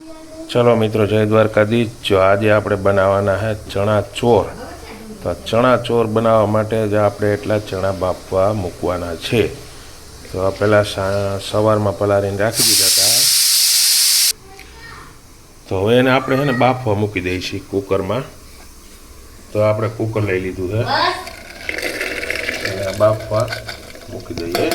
चलो मित्रों जय द्वारकाधीश। जो आज આપણે બનાવવાના है चना ચોર। तो चना ચોર બનાવવા માટે જ આપણે એટલા ચણા બાફવા મૂકવાના છે। તો આ પહેલા સવારમાં પલાળીને રાખી દીધા હતા। તો હવે એને આપણે છે ને બાફવા મૂકી દઈશું કુકરમાં। તો આપણે કુકર લઈ લીધું છે અને બાફવા મૂકી દઈએ।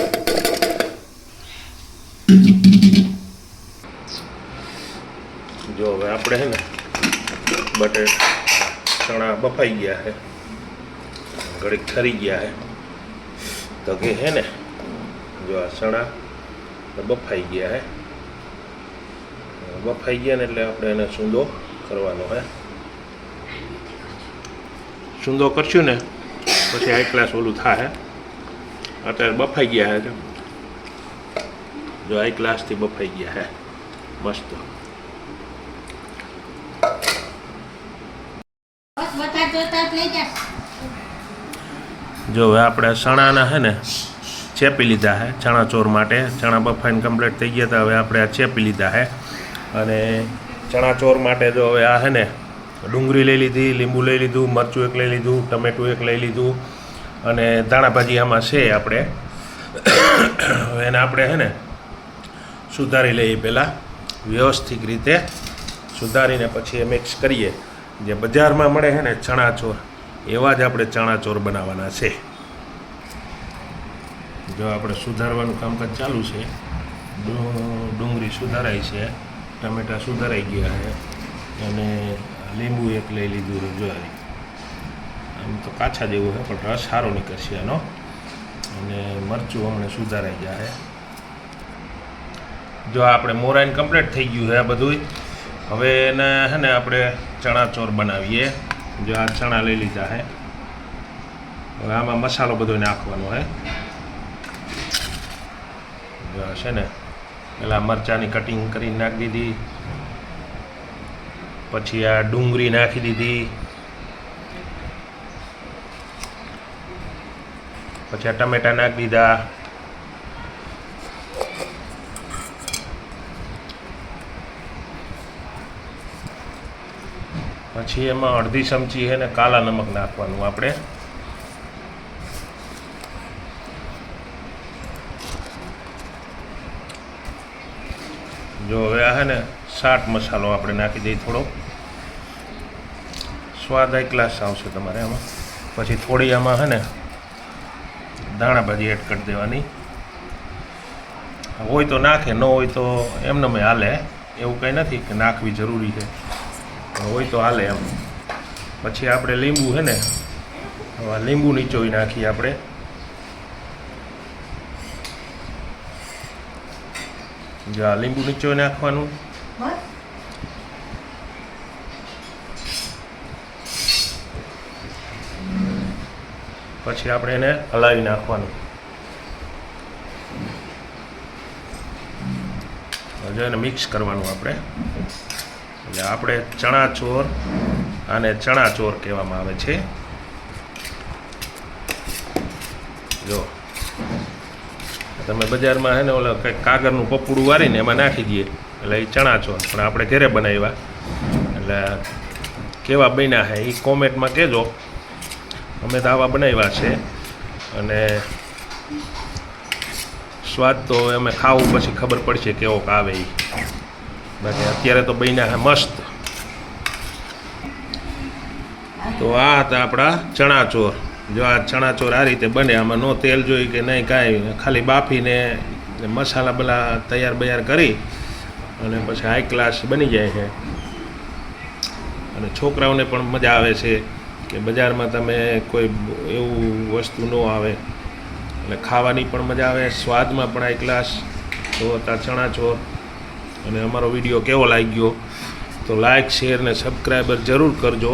जो હવે આપણે है ને चना बफाई गया है, घड़ी ठरी गया है। तो कि है ने जो आ चना बफाई गया है, बफाई गया ने એટલે આપણે એને सूंदो करवानो है। सूंदो करशुं ने પછી આ ગ્લાસ ઓલું થાય। અત્યારે બફાઈ ગયા है, जो આ ગ્લાસ થી બફાઈ ગયા है मस्त। जो આપણે ચણાના है ने चेपी लीधा है चना ચોર માટે। चना બફાઈને કમ્પ્લીટ થઈ ગયા હતા। હવે આપણે આ ચેપી લીધા है અને ચણા ચોર માટે જો હવે આ है ने ડુંગળી લઈ લીધી, લીંબુ લઈ લીધું, મરચું એક લઈ લીધું, ટમેટું એક લઈ લીધું અને દાણા ભાજી આમાં છે આપણે। હવે એને આપણે है ને સુધારી લઈએ। પહેલાં વ્યવસ્થિત રીતે સુધારીને પછી મિક્સ કરીએ। જે બજારમાં મળે છે ને ચણા ચોર એવા જ આપણે ચણા ચોર બનાવવાના છે। જો આપણે સુધારવાનું કામકાજ ચાલુ છે। ડુંગળી સુધારાઈ છે, ટમેટા સુધારાઈ ગયા છે અને લીંબુ એક લઈ લીધું છે। જો આમ તો કાચા જેવું છે પણ રસ સારો નીકળશે એનો। અને મરચું હમણાં સુધારાઈ ગયા છે। જો આપણે મોરાઈને કમ્પ્લીટ થઈ ગયું છે આ બધું। હવે એને છે ને આપણે ચણા ચોર બનાવીએ। જો આ ચણા લઈ લીધા છે, હવે આમાં મસાલો બધો નાખવાનો છે। જો છે ને પહેલાં મરચાંની કટિંગ કરીને નાખી દીધી, પછી આ ડુંગળી નાખી દીધી, પછી આ ટમેટા નાખી દીધા, પછી એમાં અડધી ચમચી છે ને કાલા નમક નાખવાનું આપણે। જો હવે આ છે ને ચાટ મસાલો આપણે નાખી દઈએ થોડો, સ્વાદ એક ગ્લાસ આવશે તમારે આમાં। પછી થોડી આમાં છે ને દાણા ભાજી એડ કરી દેવાની। હોય તો નાખે, ન હોય તો એમને મેં હાલે, એવું કંઈ નથી કે નાખવી જરૂરી છે, હોય તો હાલે એમ। પછી આપણે લીંબુ છે ને લીંબુ નીચોવી નાખીએ આપણે। જો આ લીંબુ નીચોવી નાખવાનું। પછી આપણે એને હલાવી નાખવાનું। જો એને મિક્સ કરવાનું આપણે। એટલે આપણે ચણા ચોર અને ચણા ચોર કહેવામાં આવે છે। જો તમે બજારમાં છે ને ઓલા કંઈક કાગળનું પપડું વાળીને એમાં નાખી દઈએ એટલે એ ચણા ચોર, પણ આપણે ઘરે બનાવ્યા એટલે કેવા બન્યા છે એ કોમેન્ટમાં કહેજો। અમે તો આવા બનાવ્યા છે અને સ્વાદ તો અમે ખાવું પછી ખબર પડશે કેવો આવે એ। બાકી અત્યારે તો બન્યા છે મસ્ત। તો આ હતા આપણા ચણા ચોર। જો આ ચણા ચોર આ રીતે બને। આમાં નો તેલ જોઈ કે નહીં કાંઈ, ખાલી બાફીને મસાલા બલા તૈયાર કરી અને પછી હાઈ ક્લાસ બની જાય છે। અને છોકરાઓને પણ મજા આવે છે કે બજારમાં તમે કોઈ એવું વસ્તુ ન આવે એટલે ખાવાની પણ મજા આવે, સ્વાદમાં પણ હાઈ ક્લાસ। તો હતા ચણા ચોર। અને અમારો વિડીયો કેવો લાગ્યો તો લાઈક, શેર ને સબસ્ક્રાઈબર જરૂર કરજો।